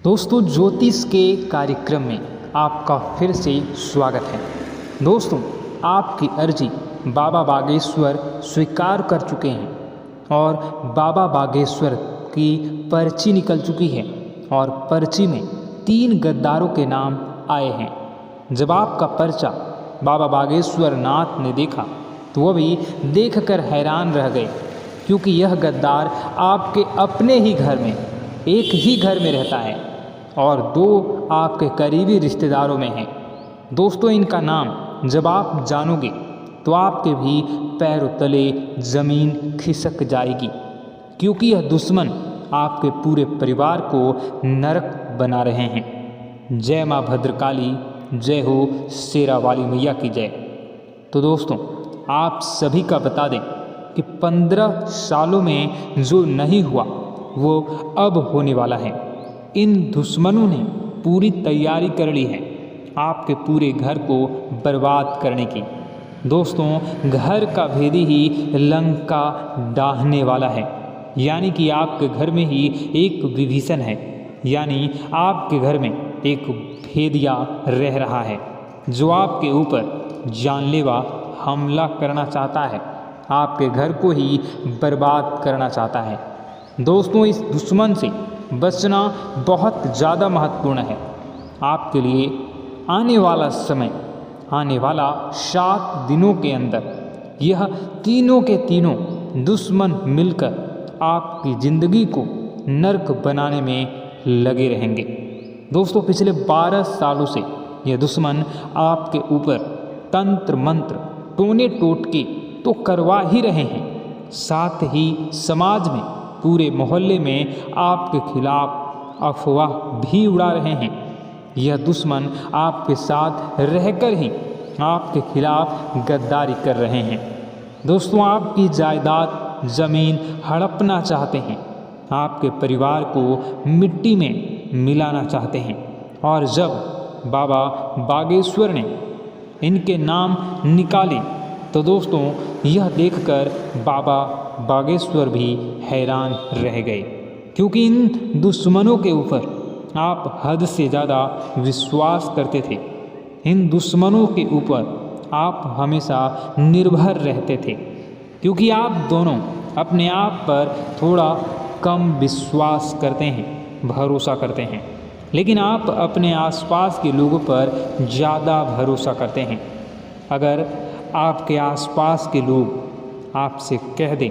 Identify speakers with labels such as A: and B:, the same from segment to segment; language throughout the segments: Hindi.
A: दोस्तों, ज्योतिष के कार्यक्रम में आपका फिर से स्वागत है। दोस्तों, आपकी अर्जी बाबा बागेश्वर स्वीकार कर चुके हैं और बाबा बागेश्वर की पर्ची निकल चुकी है और पर्ची में 3 गद्दारों के नाम आए हैं। जब आपका पर्चा बाबा बागेश्वर नाथ ने देखा तो वह भी देखकर हैरान रह गए, क्योंकि यह गद्दार आपके अपने ही घर में, एक ही घर में रहता है और 2 आपके करीबी रिश्तेदारों में हैं। दोस्तों, इनका नाम जब आप जानोगे तो आपके भी पैरों तले ज़मीन खिसक जाएगी, क्योंकि यह दुश्मन आपके पूरे परिवार को नरक बना रहे हैं। जय माँ भद्रकाली, जय हो शेरा वाली मैया की जय। तो दोस्तों, आप सभी का बता दें कि 15 सालों में जो नहीं हुआ वो अब होने वाला है। इन दुश्मनों ने पूरी तैयारी कर ली है आपके पूरे घर को बर्बाद करने की। दोस्तों, घर का भेदी ही लंका डाहने वाला है, यानी कि आपके घर में ही एक विभीषण है, यानी आपके घर में एक भेदिया रह रहा है जो आपके ऊपर जानलेवा हमला करना चाहता है, आपके घर को ही बर्बाद करना चाहता है। दोस्तों, इस दुश्मन से बचना बहुत ज़्यादा महत्वपूर्ण है आपके लिए। आने वाला समय, आने वाला 7 दिनों के अंदर यह तीनों के तीनों दुश्मन मिलकर आपकी ज़िंदगी को नर्क बनाने में लगे रहेंगे। दोस्तों, पिछले 12 सालों से यह दुश्मन आपके ऊपर तंत्र मंत्र टोने टोटके तो करवा ही रहे हैं, साथ ही समाज में, पूरे मोहल्ले में आपके खिलाफ अफवाह भी उड़ा रहे हैं। यह दुश्मन आपके साथ रहकर ही आपके खिलाफ गद्दारी कर रहे हैं। दोस्तों, आपकी जायदाद ज़मीन हड़पना चाहते हैं, आपके परिवार को मिट्टी में मिलाना चाहते हैं। और जब बाबा बागेश्वर ने इनके नाम निकाले तो दोस्तों, यह देखकर बाबा बागेश्वर भी हैरान रह गए, क्योंकि इन दुश्मनों के ऊपर आप हद से ज़्यादा विश्वास करते थे। इन दुश्मनों के ऊपर आप हमेशा निर्भर रहते थे, क्योंकि आप दोनों अपने आप पर थोड़ा कम विश्वास करते हैं, भरोसा करते हैं, लेकिन आप अपने आसपास के लोगों पर ज़्यादा भरोसा करते हैं। अगर आपके आसपास के लोग आपसे कह दें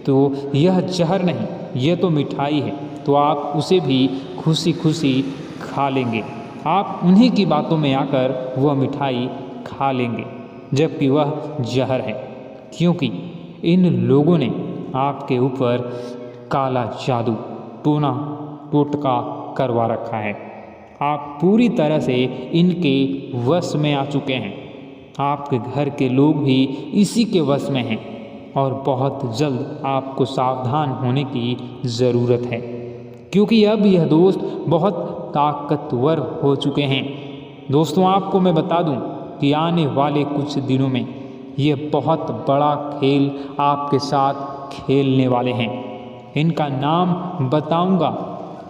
A: तो यह जहर नहीं, यह तो मिठाई है, तो आप उसे भी खुशी खुशी खा लेंगे। आप उन्हीं की बातों में आकर वह मिठाई खा लेंगे, जबकि वह जहर है, क्योंकि इन लोगों ने आपके ऊपर काला जादू, टोना टोटका करवा रखा है। आप पूरी तरह से इनके वश में आ चुके हैं। आपके घर के लोग भी इसी के वश में हैं और बहुत जल्द आपको सावधान होने की ज़रूरत है, क्योंकि अब यह दोस्त बहुत ताकतवर हो चुके हैं। दोस्तों, आपको मैं बता दूं कि आने वाले कुछ दिनों में ये बहुत बड़ा खेल आपके साथ खेलने वाले हैं। इनका नाम बताऊंगा,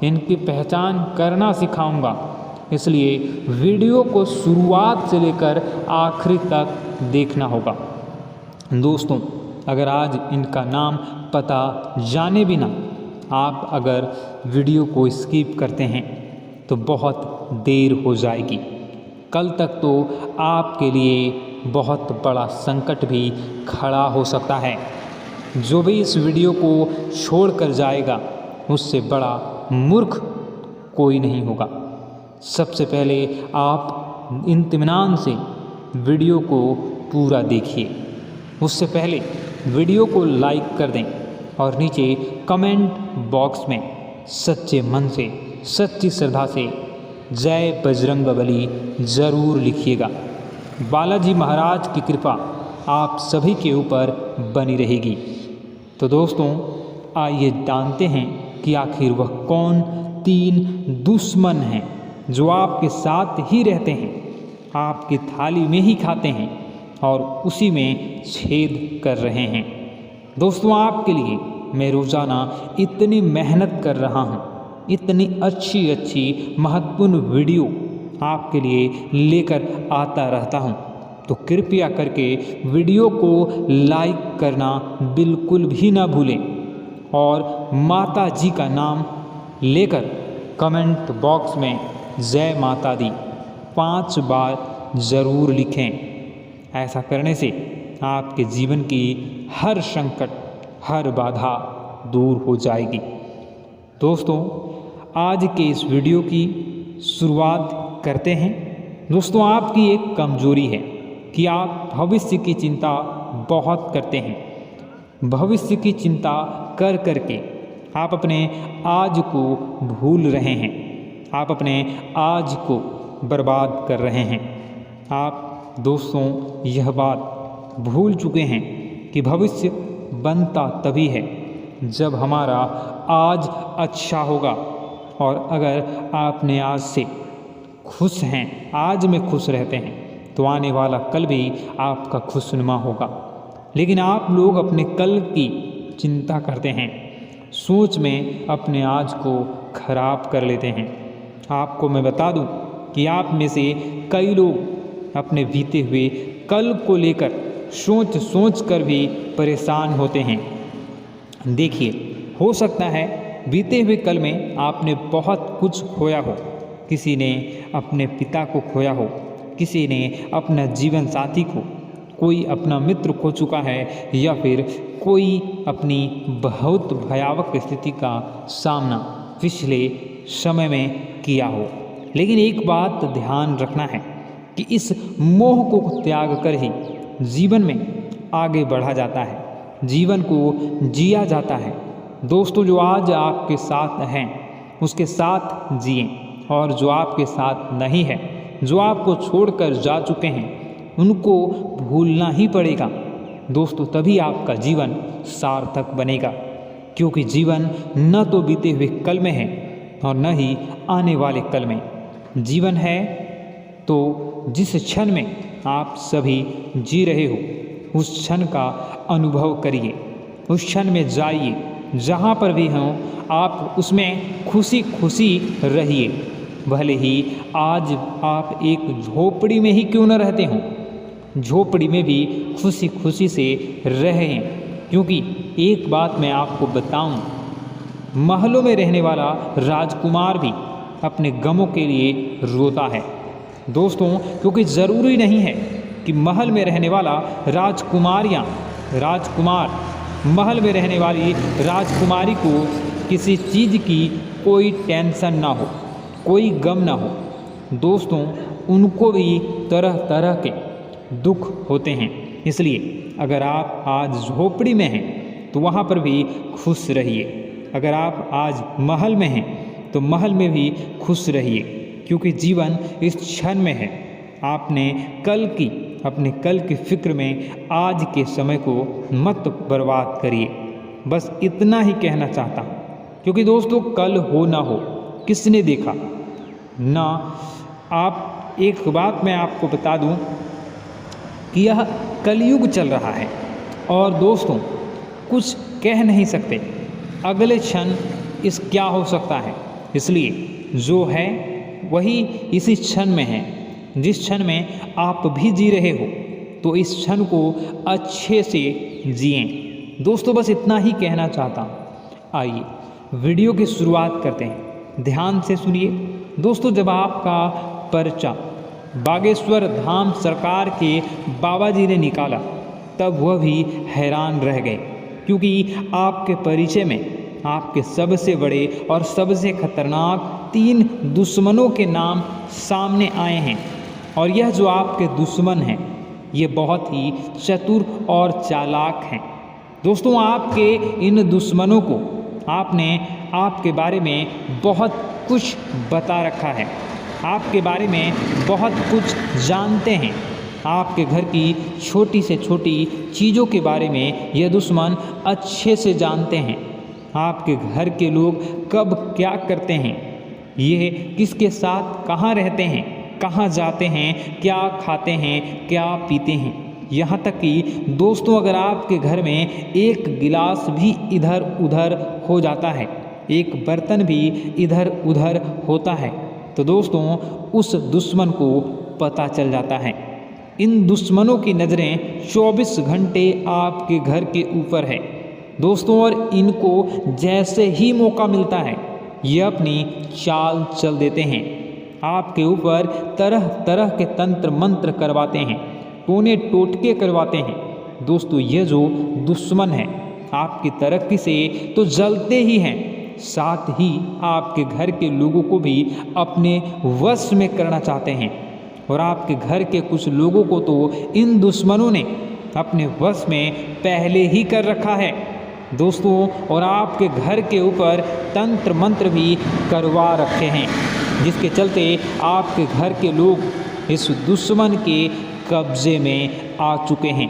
A: इनकी पहचान करना सिखाऊंगा, इसलिए वीडियो को शुरुआत से लेकर आखिरी तक देखना होगा। दोस्तों, अगर आज इनका नाम पता जाने बिना आप अगर वीडियो को स्किप करते हैं तो बहुत देर हो जाएगी। कल तक तो आपके लिए बहुत बड़ा संकट भी खड़ा हो सकता है। जो भी इस वीडियो को छोड़कर जाएगा उससे बड़ा मूर्ख कोई नहीं होगा। सबसे पहले आप इत्मीनान से वीडियो को पूरा देखिए। उससे पहले वीडियो को लाइक कर दें और नीचे कमेंट बॉक्स में सच्चे मन से, सच्ची श्रद्धा से जय बजरंगबली ज़रूर लिखिएगा। बालाजी महाराज की कृपा आप सभी के ऊपर बनी रहेगी। तो दोस्तों, आइए जानते हैं कि आखिर वह कौन 3 दुश्मन हैं जो आपके साथ ही रहते हैं, आपकी थाली में ही खाते हैं और उसी में छेद कर रहे हैं। दोस्तों, आपके लिए मैं रोज़ाना इतनी मेहनत कर रहा हूँ, इतनी अच्छी अच्छी महत्वपूर्ण वीडियो आपके लिए लेकर आता रहता हूँ। तो कृपया करके वीडियो को लाइक करना बिल्कुल भी ना भूलें और माता जी का नाम लेकर कमेंट बॉक्स में जय माता दी 5 बार ज़रूर लिखें। ऐसा करने से आपके जीवन की हर संकट, हर बाधा दूर हो जाएगी। दोस्तों, आज के इस वीडियो की शुरुआत करते हैं। दोस्तों, आपकी एक कमजोरी है कि आप भविष्य की चिंता बहुत करते हैं। भविष्य की चिंता कर करके आप अपने आज को भूल रहे हैं। आप अपने आज को बर्बाद कर रहे हैं। आप दोस्तों यह बात भूल चुके हैं कि भविष्य बनता तभी है जब हमारा आज अच्छा होगा। और अगर आपने आज से खुश हैं, आज में खुश रहते हैं, तो आने वाला कल भी आपका खुशनुमा होगा। लेकिन आप लोग अपने कल की चिंता करते हैं, सोच में अपने आज को खराब कर लेते हैं। आपको मैं बता दूं कि आप में से कई लोग अपने बीते हुए कल को लेकर सोच सोच कर भी परेशान होते हैं। देखिए, हो सकता है बीते हुए कल में आपने बहुत कुछ खोया हो। किसी ने अपने पिता को खोया हो, किसी ने अपना जीवन साथी को, कोई अपना मित्र खो चुका है, या फिर कोई अपनी बहुत भयावह स्थिति का सामना पिछले समय में किया हो। लेकिन एक बात ध्यान रखना है कि इस मोह को त्याग कर ही जीवन में आगे बढ़ा जाता है, जीवन को जिया जाता है। दोस्तों, जो आज आपके साथ हैं उसके साथ जिएं, और जो आपके साथ नहीं है, जो आपको छोड़कर जा चुके हैं, उनको भूलना ही पड़ेगा। दोस्तों, तभी आपका जीवन सार्थक बनेगा, क्योंकि जीवन न तो बीते हुए कल में है और न ही आने वाले कल में। जीवन है तो जिस क्षण में आप सभी जी रहे हो उस क्षण का अनुभव करिए, उस क्षण में जाइए। जहाँ पर भी हों आप उसमें खुशी खुशी रहिए। भले ही आज आप एक झोपड़ी में ही क्यों न रहते हों, झोपड़ी में भी खुशी खुशी से रहें। क्योंकि एक बात मैं आपको बताऊं, महलों में रहने वाला राजकुमार भी अपने गमों के लिए रोता है। दोस्तों, क्योंकि ज़रूरी नहीं है कि महल में रहने वाला राजकुमार महल में रहने वाली राजकुमारी को किसी चीज़ की कोई टेंशन ना हो, कोई गम ना हो। दोस्तों, उनको भी तरह तरह के दुख होते हैं। इसलिए अगर आप आज झोपड़ी में हैं तो वहाँ पर भी खुश रहिए। अगर आप आज महल में हैं तो महल में भी खुश रहिए, क्योंकि जीवन इस क्षण में है। आपने अपने कल की फिक्र में आज के समय को मत बर्बाद करिए। बस इतना ही कहना चाहता हूँ, क्योंकि दोस्तों कल हो ना हो किसने देखा ना। आप एक बात मैं आपको बता दूं कि यह कलयुग चल रहा है और दोस्तों कुछ कह नहीं सकते अगले क्षण इस क्या हो सकता है। इसलिए जो है वही इसी क्षण में है। जिस क्षण में आप भी जी रहे हो तो इस क्षण को अच्छे से जिएं। दोस्तों, बस इतना ही कहना चाहता हूँ। आइए वीडियो की शुरुआत करते हैं, ध्यान से सुनिए। दोस्तों, जब आपका पर्चा बागेश्वर धाम सरकार के बाबा जी ने निकाला तब वह भी हैरान रह गए, क्योंकि आपके परिचय में आपके सबसे बड़े और सबसे खतरनाक 3 दुश्मनों के नाम सामने आए हैं। और यह जो आपके दुश्मन हैं ये बहुत ही चतुर और चालाक हैं। दोस्तों, आपके इन दुश्मनों को आपने आपके बारे में बहुत कुछ बता रखा है, आपके बारे में बहुत कुछ जानते हैं। आपके घर की छोटी से छोटी चीज़ों के बारे में यह दुश्मन अच्छे से जानते हैं। आपके घर के लोग कब क्या करते हैं, ये किसके साथ कहाँ रहते हैं, कहाँ जाते हैं, क्या खाते हैं, क्या पीते हैं। यहाँ तक कि दोस्तों अगर आपके घर में एक गिलास भी इधर उधर हो जाता है एक बर्तन भी इधर उधर होता है तो दोस्तों उस दुश्मन को पता चल जाता है। इन दुश्मनों की नज़रें 24 घंटे आपके घर के ऊपर है दोस्तों, और इनको जैसे ही मौका मिलता है ये अपनी चाल चल देते हैं। आपके ऊपर तरह तरह के तंत्र मंत्र करवाते हैं, टोने टोटके करवाते हैं। दोस्तों ये जो दुश्मन है आपकी तरक्की से तो जलते ही हैं, साथ ही आपके घर के लोगों को भी अपने वश में करना चाहते हैं। और आपके घर के कुछ लोगों को तो इन दुश्मनों ने अपने वश में पहले ही कर रखा है दोस्तों, और आपके घर के ऊपर तंत्र मंत्र भी करवा रखे हैं, जिसके चलते आपके घर के लोग इस दुश्मन के कब्जे में आ चुके हैं।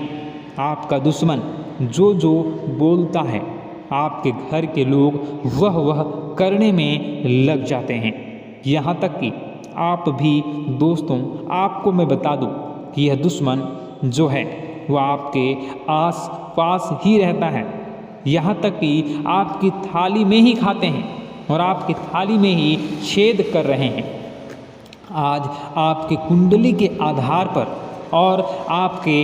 A: आपका दुश्मन जो जो बोलता है आपके घर के लोग वह करने में लग जाते हैं। यहाँ तक कि आप भी दोस्तों, आपको मैं बता दूं कि यह दुश्मन जो है वह आपके आस पास ही रहता है। यहाँ तक कि आपकी थाली में ही खाते हैं और आपकी थाली में ही छेद कर रहे हैं। आज आपकी कुंडली के आधार पर और आपके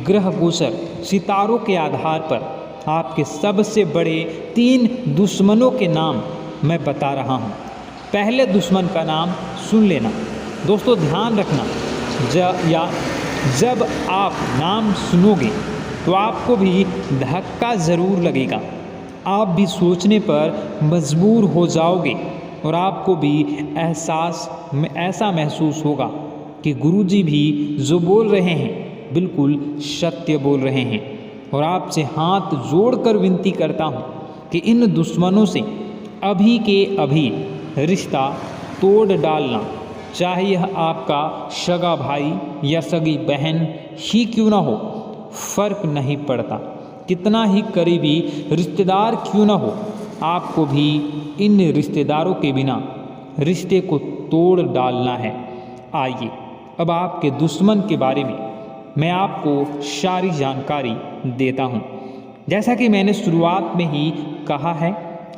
A: ग्रह गोचर सितारों के आधार पर आपके सबसे बड़े 3 दुश्मनों के नाम मैं बता रहा हूँ। पहले दुश्मन का नाम सुन लेना दोस्तों, ध्यान रखना। जब आप नाम सुनोगे तो आपको भी धक्का ज़रूर लगेगा, आप भी सोचने पर मजबूर हो जाओगे और आपको भी ऐसा महसूस होगा कि गुरुजी भी जो बोल रहे हैं बिल्कुल सत्य बोल रहे हैं। और आपसे हाथ जोड़कर विनती करता हूँ कि इन दुश्मनों से अभी के अभी रिश्ता तोड़ डालना, चाहे यह आपका सगा भाई या सगी बहन ही क्यों ना हो, फर्क नहीं पड़ता, कितना ही करीबी रिश्तेदार क्यों ना हो, आपको भी इन रिश्तेदारों के बिना रिश्ते को तोड़ डालना है। आइए अब आपके दुश्मन के बारे में मैं आपको सारी जानकारी देता हूँ। जैसा कि मैंने शुरुआत में ही कहा है,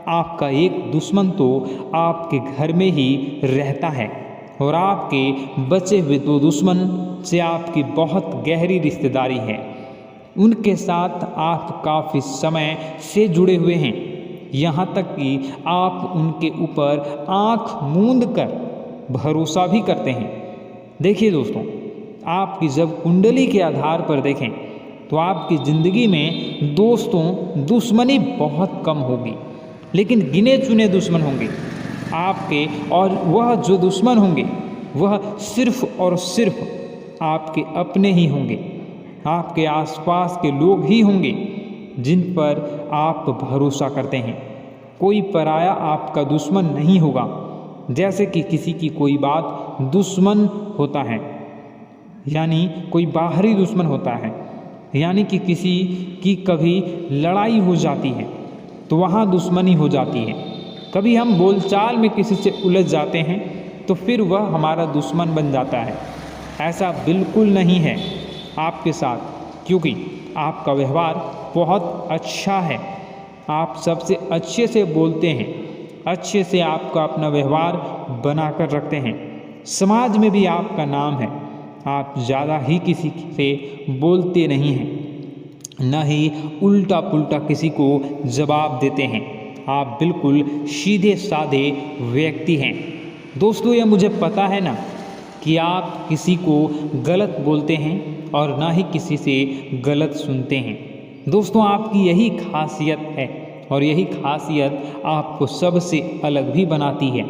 A: आपका एक दुश्मन तो आपके घर में ही रहता है और आपके बचे हुए 2 दुश्मन से आपकी बहुत गहरी रिश्तेदारी है। उनके साथ आप काफ़ी समय से जुड़े हुए हैं, यहाँ तक कि आप उनके ऊपर आँख मूंद कर भरोसा भी करते हैं। देखिए दोस्तों, आपकी जब कुंडली के आधार पर देखें तो आपकी ज़िंदगी में दोस्तों दुश्मनी बहुत कम होगी, लेकिन गिने चुने दुश्मन होंगे आपके, और वह जो दुश्मन होंगे वह सिर्फ और सिर्फ आपके अपने ही होंगे, आपके आसपास के लोग ही होंगे जिन पर आप भरोसा करते हैं। कोई पराया आपका दुश्मन नहीं होगा। जैसे कि किसी की कोई बात दुश्मन होता है, यानी कोई बाहरी दुश्मन होता है, यानी कि किसी की कभी लड़ाई हो जाती है तो वहाँ दुश्मनी हो जाती है। कभी हम बोलचाल में किसी से उलझ जाते हैं तो फिर वह हमारा दुश्मन बन जाता है। ऐसा बिल्कुल नहीं है आपके साथ, क्योंकि आपका व्यवहार बहुत अच्छा है, आप सबसे अच्छे से बोलते हैं, अच्छे से आपका अपना व्यवहार बना कर रखते हैं। समाज में भी आपका नाम है, आप ज़्यादा ही किसी से बोलते नहीं हैं, न ही उल्टा पुल्टा किसी को जवाब देते हैं। आप बिल्कुल सीधे साधे व्यक्ति हैं। दोस्तों यह मुझे पता है ना कि आप किसी को गलत बोलते हैं और ना ही किसी से गलत सुनते हैं। दोस्तों आपकी यही खासियत है और यही खासियत आपको सबसे अलग भी बनाती है।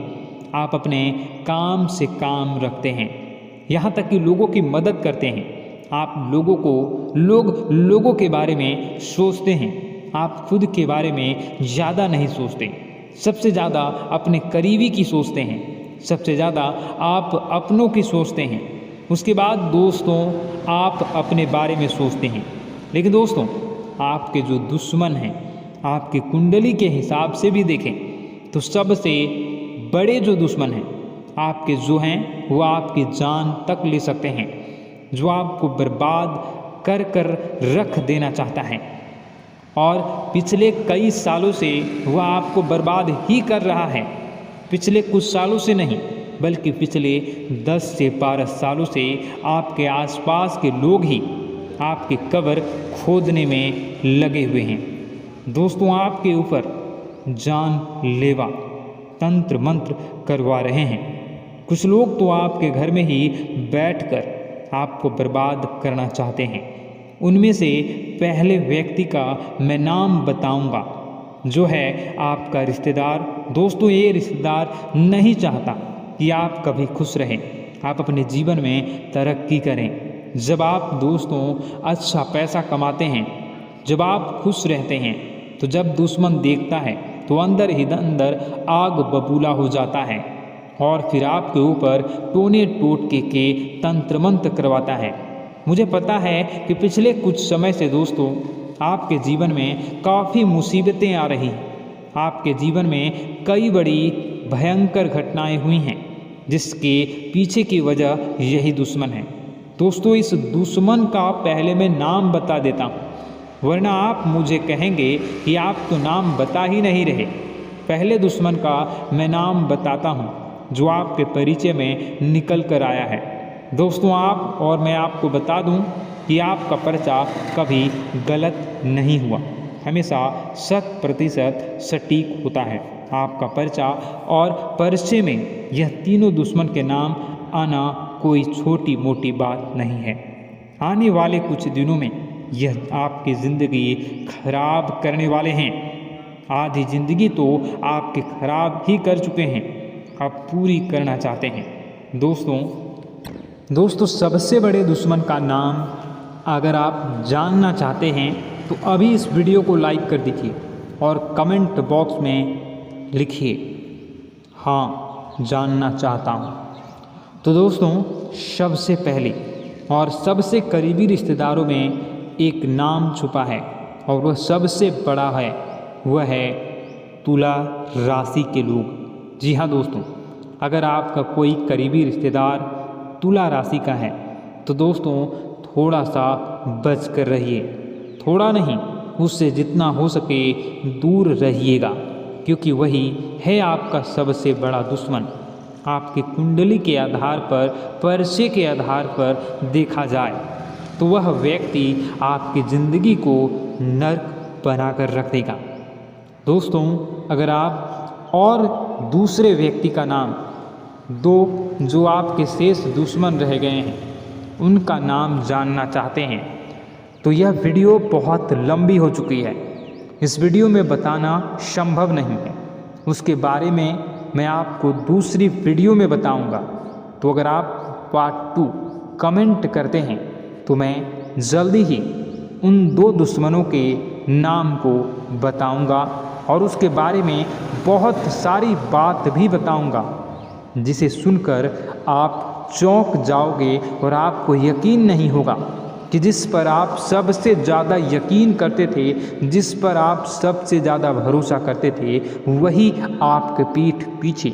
A: आप अपने काम से काम रखते हैं, यहाँ तक कि लोगों की मदद करते हैं। आप लोगों के बारे में सोचते हैं, आप खुद के बारे में ज़्यादा नहीं सोचते, सबसे ज़्यादा अपने करीबी की सोचते हैं, सबसे ज़्यादा आप अपनों की सोचते हैं। उसके बाद दोस्तों आप अपने बारे में सोचते हैं। लेकिन दोस्तों आपके जो दुश्मन हैं, आपकी कुंडली के हिसाब से भी देखें तो सबसे बड़े जो दुश्मन हैं आपके जो हैं वो आपकी जान तक ले सकते हैं, जो आपको बर्बाद कर कर रख देना चाहता है। और पिछले कई सालों से वह आपको बर्बाद ही कर रहा है। पिछले कुछ सालों से नहीं, बल्कि पिछले 10 से 12 सालों से आपके आसपास के लोग ही आपकी कब्र खोदने में लगे हुए हैं। दोस्तों, आपके ऊपर जानलेवा तंत्र मंत्र करवा रहे हैं। कुछ लोग तो आपके घर में ही बैठकर आपको बर्बाद करना चाहते हैं। उनमें से पहले व्यक्ति का मैं नाम बताऊंगा, जो है आपका रिश्तेदार। दोस्तों, ये रिश्तेदार नहीं चाहता कि आप कभी खुश रहें, आप अपने जीवन में तरक्की करें। जब आप दोस्तों अच्छा पैसा कमाते हैं, जब आप खुश रहते हैं, तो जब दुश्मन देखता है तो अंदर ही अंदर आग बबूला हो जाता है और फिर आपके ऊपर टोने टोटके के तंत्र मंत्र करवाता है। मुझे पता है कि पिछले कुछ समय से दोस्तों आपके जीवन में काफ़ी मुसीबतें आ रही हैं। आपके जीवन में कई बड़ी भयंकर घटनाएं हुई हैं, जिसके पीछे की वजह यही दुश्मन है। दोस्तों, इस दुश्मन का पहले मैं नाम बता देता हूँ, वरना आप मुझे कहेंगे कि आप तो नाम बता ही नहीं रहे। पहले दुश्मन का मैं नाम बताता हूँ, जो आपके परिचय में निकल कर आया है। दोस्तों, आप और मैं आपको बता दूं कि आपका पर्चा कभी गलत नहीं हुआ, हमेशा 100% सटीक होता है आपका पर्चा। और पर्चे में यह तीनों दुश्मन के नाम आना कोई छोटी मोटी बात नहीं है। आने वाले कुछ दिनों में यह आपकी ज़िंदगी खराब करने वाले हैं। आधी ज़िंदगी तो आपके खराब ही कर चुके हैं, अब पूरी करना चाहते हैं। दोस्तों, सबसे बड़े दुश्मन का नाम अगर आप जानना चाहते हैं तो अभी इस वीडियो को लाइक कर दीजिए और कमेंट बॉक्स में लिखिए, हाँ जानना चाहता हूँ। तो दोस्तों, सबसे पहले और सबसे करीबी रिश्तेदारों में एक नाम छुपा है और वह सबसे बड़ा है, वह है तुला राशि के लोग। जी हाँ दोस्तों, अगर आपका कोई करीबी रिश्तेदार तुला राशि का है तो दोस्तों थोड़ा सा बच कर रहिए। थोड़ा नहीं, उससे जितना हो सके दूर रहिएगा, क्योंकि वही है आपका सबसे बड़ा दुश्मन। आपकी कुंडली के आधार पर, पर्चे के आधार पर देखा जाए तो वह व्यक्ति आपकी ज़िंदगी को नर्क बनाकर रख देगा। दोस्तों, अगर आप और दूसरे व्यक्ति का नाम, दो जो आपके शेष दुश्मन रह गए हैं, उनका नाम जानना चाहते हैं तो यह वीडियो बहुत लंबी हो चुकी है, इस वीडियो में बताना संभव नहीं है। उसके बारे में मैं आपको दूसरी वीडियो में बताऊंगा। तो अगर आप पार्ट 2 कमेंट करते हैं तो मैं जल्दी ही उन 2 दुश्मनों के नाम को बताऊंगा और उसके बारे में बहुत सारी बात भी बताऊंगा, जिसे सुनकर आप चौंक जाओगे और आपको यकीन नहीं होगा कि जिस पर आप सबसे ज़्यादा यकीन करते थे, जिस पर आप सबसे ज़्यादा भरोसा करते थे, वही आपके पीठ पीछे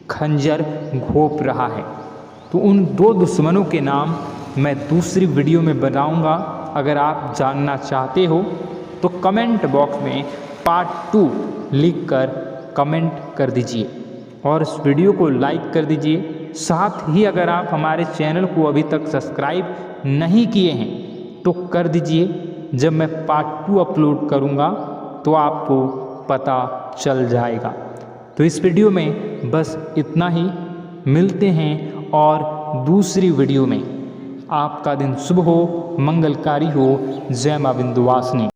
A: खंजर घोंप रहा है। तो उन 2 दुश्मनों के नाम मैं दूसरी वीडियो में बताऊंगा। अगर आप जानना चाहते हो तो कमेंट बॉक्स में पार्ट 2 लिखकर कमेंट कर दीजिए और इस वीडियो को लाइक कर दीजिए। साथ ही अगर आप हमारे चैनल को अभी तक सब्सक्राइब नहीं किए हैं तो कर दीजिए। जब मैं पार्ट 2 अपलोड करूंगा तो आपको पता चल जाएगा। तो इस वीडियो में बस इतना ही, मिलते हैं और दूसरी वीडियो में। आपका दिन शुभ हो, मंगलकारी हो। जय मां विंध्यवासिनी।